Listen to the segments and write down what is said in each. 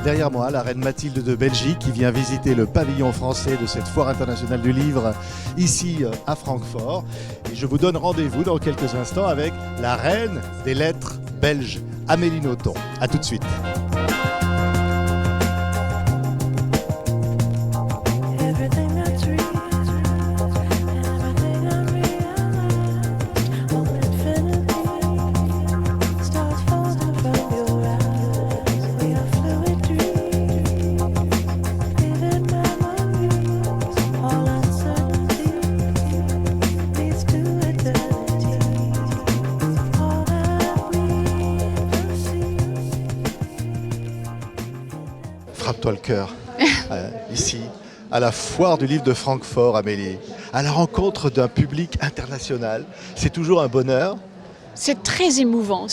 Derrière moi, la reine Mathilde de Belgique qui vient visiter le pavillon français de cette foire internationale du livre ici à Francfort. Et je vous donne rendez-vous dans quelques instants avec la reine des lettres belges, Amélie Nothomb. A tout de suite. Frappe-toi le cœur, ici, à la foire du livre de Francfort, Amélie, à la rencontre d'un public international. C'est toujours un bonheur. C'est très émouvant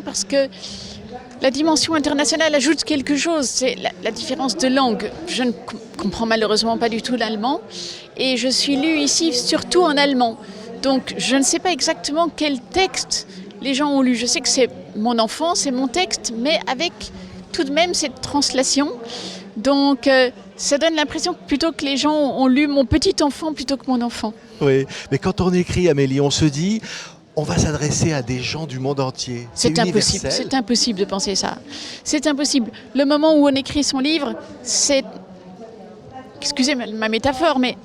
parce que la dimension internationale ajoute quelque chose, c'est la différence de langue. Je ne comprends malheureusement pas du tout l'allemand et je suis lue ici surtout en allemand. Donc je ne sais pas exactement quel texte les gens ont lu. Je sais que c'est mon enfant, c'est mon texte, mais avec tout de même cette translation. Donc ça donne l'impression plutôt que les gens ont lu mon petit enfant plutôt que mon enfant. Oui, mais quand on écrit, Amélie, on se dit, on va s'adresser à des gens du monde métier. C'est impossible de penser ça. C'est impossible. Le moment où on écrit son livre, c'est... Excusez ma métaphore, mais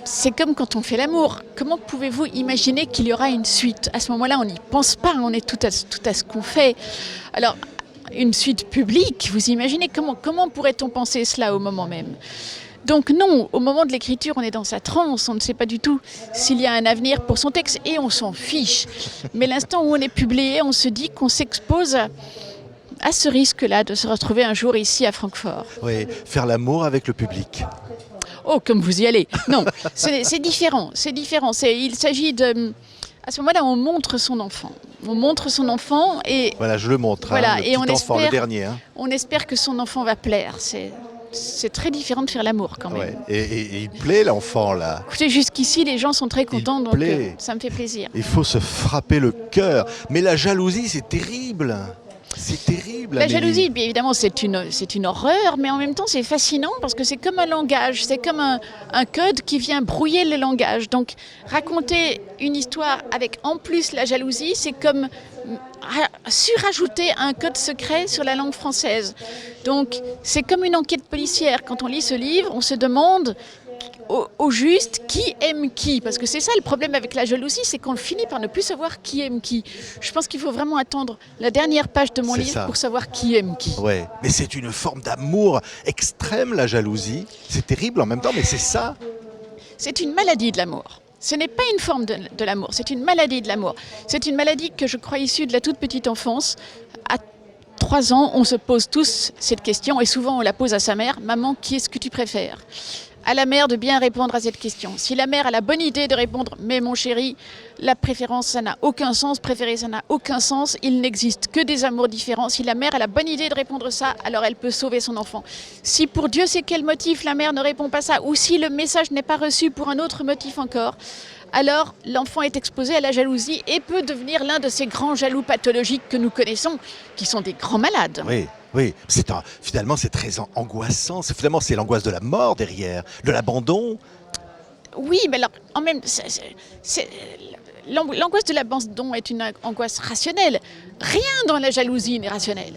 c'est comme quand on fait l'amour. Comment pouvez-vous imaginer qu'il y aura une suite ? À ce moment-là, on n'y pense pas, on est tout à ce qu'on fait. Alors, une suite publique, vous imaginez comment pourrait-on penser cela au moment même ? Donc non, au moment de l'écriture, on est dans sa transe, on ne sait pas du tout s'il y a un avenir pour son texte et on s'en fiche. Mais l'instant où on est publié, on se dit qu'on s'expose à ce risque-là de se retrouver un jour ici à Francfort. Oui, faire l'amour avec le public. Oh, comme vous y allez. Non, c'est différent. Il s'agit de... À ce moment-là, on montre son enfant. On montre son enfant et... Voilà, je le montre, voilà, le et petit enfant, le dernier. On espère que son enfant va plaire. C'est très différent de faire l'amour quand même. Ouais. Et il plaît l'enfant là. Écoutez, jusqu'ici les gens sont très contents, donc ça me fait plaisir. Il faut se frapper le cœur. Mais la jalousie, c'est terrible. C'est terrible. La Amélie. jalousie, bien évidemment, c'est une horreur, mais en même temps c'est fascinant parce que c'est comme un langage, c'est comme un code qui vient brouiller le langage. Donc raconter une histoire avec en plus la jalousie, c'est comme surajouter un code secret sur la langue française. Donc c'est comme une enquête policière. Quand on lit ce livre, on se demande au juste qui aime qui, parce que c'est ça le problème avec la jalousie, c'est qu'on finit par ne plus savoir qui aime qui. Je pense qu'il faut vraiment attendre la dernière page de mon livre pour savoir qui aime qui. Ouais, mais c'est une forme d'amour extrême, la jalousie. C'est terrible en même temps, mais c'est ça. C'est une maladie de l'amour. Ce n'est pas une forme de l'amour, c'est une maladie de l'amour. C'est une maladie que je crois issue de la toute petite enfance. À 3 ans, on se pose tous cette question et souvent on la pose à sa mère. Maman, qui est-ce que tu préfères ? À la mère de bien répondre à cette question. Si la mère a la bonne idée de répondre « mais mon chéri, la préférence ça n'a aucun sens, préférer ça n'a aucun sens, il n'existe que des amours différents ». Si la mère a la bonne idée de répondre ça, alors elle peut sauver son enfant. Si pour Dieu sait quel motif la mère ne répond pas ça, ou si le message n'est pas reçu pour un autre motif encore, alors l'enfant est exposé à la jalousie et peut devenir l'un de ces grands jaloux pathologiques que nous connaissons, qui sont des grands malades. Oui, finalement c'est très angoissant. Finalement c'est l'angoisse de la mort derrière, de l'abandon. Oui, mais alors, en même l'angoisse de l'abandon est une angoisse rationnelle. Rien dans la jalousie n'est rationnel.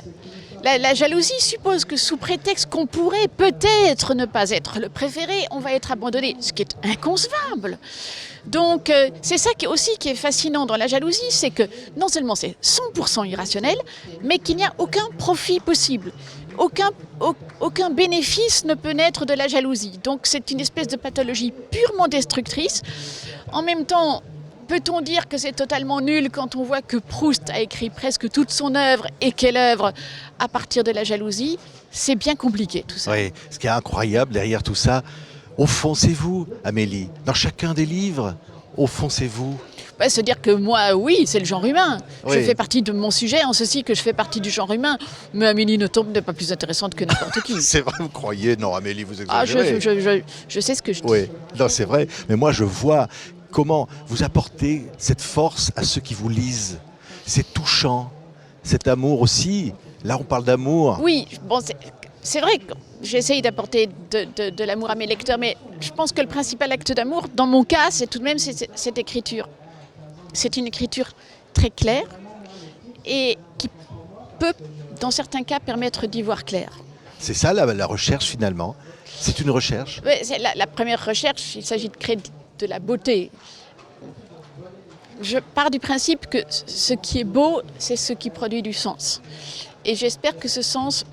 La jalousie suppose que sous prétexte qu'on pourrait peut-être ne pas être le préféré, on va être abandonné, ce qui est inconcevable. Donc c'est ça qui est fascinant dans la jalousie, c'est que non seulement c'est 100% irrationnel, mais qu'il n'y a aucun profit possible. Aucun bénéfice ne peut naître de la jalousie. Donc c'est une espèce de pathologie purement destructrice. En même temps, peut-on dire que c'est totalement nul quand on voit que Proust a écrit presque toute son œuvre et quelle œuvre à partir de la jalousie ? C'est bien compliqué tout ça. Oui, ce qui est incroyable derrière tout ça, au fond c'est vous, Amélie. Dans chacun des livres, au fond c'est vous. Se dire que moi, oui, c'est le genre humain. Oui. Je fais partie de mon sujet en ceci que je fais partie du genre humain. Mais Amélie Nothomb n'est pas plus intéressante que n'importe qui. C'est vrai, vous croyez ? Non, Amélie, vous exagérez. Je sais ce que je dis. Oui, non, c'est vrai. Mais moi, je vois comment vous apportez cette force à ceux qui vous lisent. C'est touchant. Cet amour aussi Là, on parle d'amour. Oui, bon, c'est vrai que j'essaye d'apporter de l'amour à mes lecteurs, mais je pense que le principal acte d'amour, dans mon cas, c'est tout de même cette écriture. C'est une écriture très claire et qui peut, dans certains cas, permettre d'y voir clair. C'est ça la recherche finalement. C'est une recherche. Ouais, c'est la première recherche, il s'agit de créer de la beauté. Je pars du principe que ce qui est beau, c'est ce qui produit du sens. Et j'espère que ce sens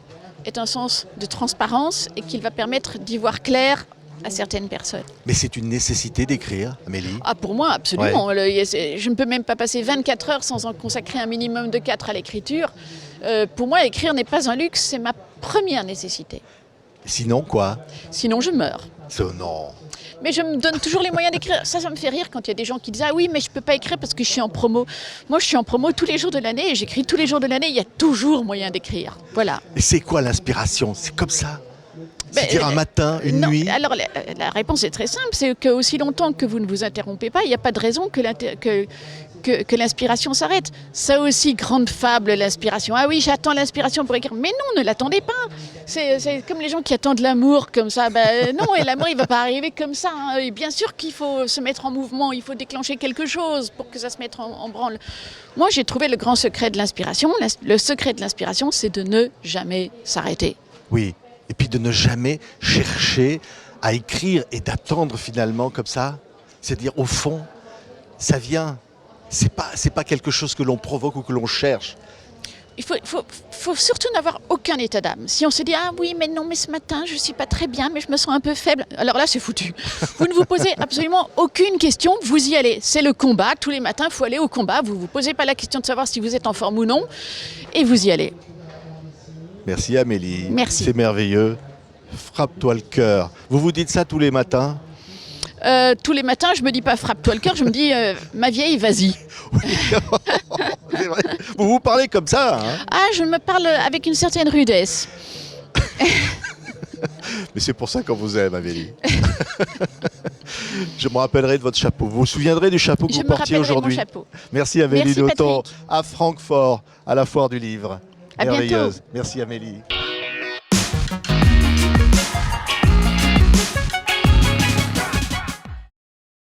est un sens de transparence et qu'il va permettre d'y voir clair à certaines personnes. Mais c'est une nécessité d'écrire, Amélie. Ah, pour moi, absolument. Je ne peux même pas passer 24 heures sans en consacrer un minimum de 4 à l'écriture. Pour moi, écrire n'est pas un luxe, c'est ma première nécessité. Sinon quoi? Sinon, je meurs. Non. Mais je me donne toujours les moyens d'écrire. Ça me fait rire quand il y a des gens qui disent « Ah oui, mais je ne peux pas écrire parce que je suis en promo. » Moi, je suis en promo tous les jours de l'année et j'écris tous les jours de l'année. Il y a toujours moyen d'écrire. Voilà. Et c'est quoi l'inspiration? C'est comme ça? C'est-à-dire un matin, une nuit? Alors, la réponse est très simple. C'est qu'aussi longtemps que vous ne vous interrompez pas, il n'y a pas de raison que l'inspiration s'arrête. Ça aussi, grande fable, l'inspiration. Ah oui, j'attends l'inspiration pour écrire. Mais non, ne l'attendez pas. C'est comme les gens qui attendent l'amour comme ça. Non, et l'amour, il ne va pas arriver comme ça. Hein. Et bien sûr qu'il faut se mettre en mouvement, il faut déclencher quelque chose pour que ça se mette en branle. Moi, j'ai trouvé le grand secret de l'inspiration. Le secret de l'inspiration, c'est de ne jamais s'arrêter. Oui, et puis de ne jamais chercher à écrire et d'attendre finalement comme ça. C'est-à-dire, au fond, ça vient. C'est pas quelque chose que l'on provoque ou que l'on cherche. Il faut surtout n'avoir aucun état d'âme. Si on se dit « Ah oui, mais non, mais ce matin, je ne suis pas très bien, mais je me sens un peu faible. » Alors là, c'est foutu. Vous ne vous posez absolument aucune question, vous y allez. C'est le combat. Tous les matins, il faut aller au combat. Vous ne vous posez pas la question de savoir si vous êtes en forme ou non. Et vous y allez. Merci Amélie. Merci. C'est merveilleux. Frappe-toi le cœur. Vous vous dites ça tous les matins? Tous les matins, je me dis pas frappe-toi le cœur, je me dis ma vieille, vas-y. Oui. C'est vrai. Vous vous parlez comme ça, hein? Ah, je me parle avec une certaine rudesse. Mais c'est pour ça qu'on vous aime, Amélie. Je me rappellerai de votre chapeau. Vous vous souviendrez du chapeau que vous portiez aujourd'hui? Merci Amélie Merci, Nothomb, Patrick. à Francfort, à la Foire du Livre. À bientôt. Merveilleuse. Merci Amélie.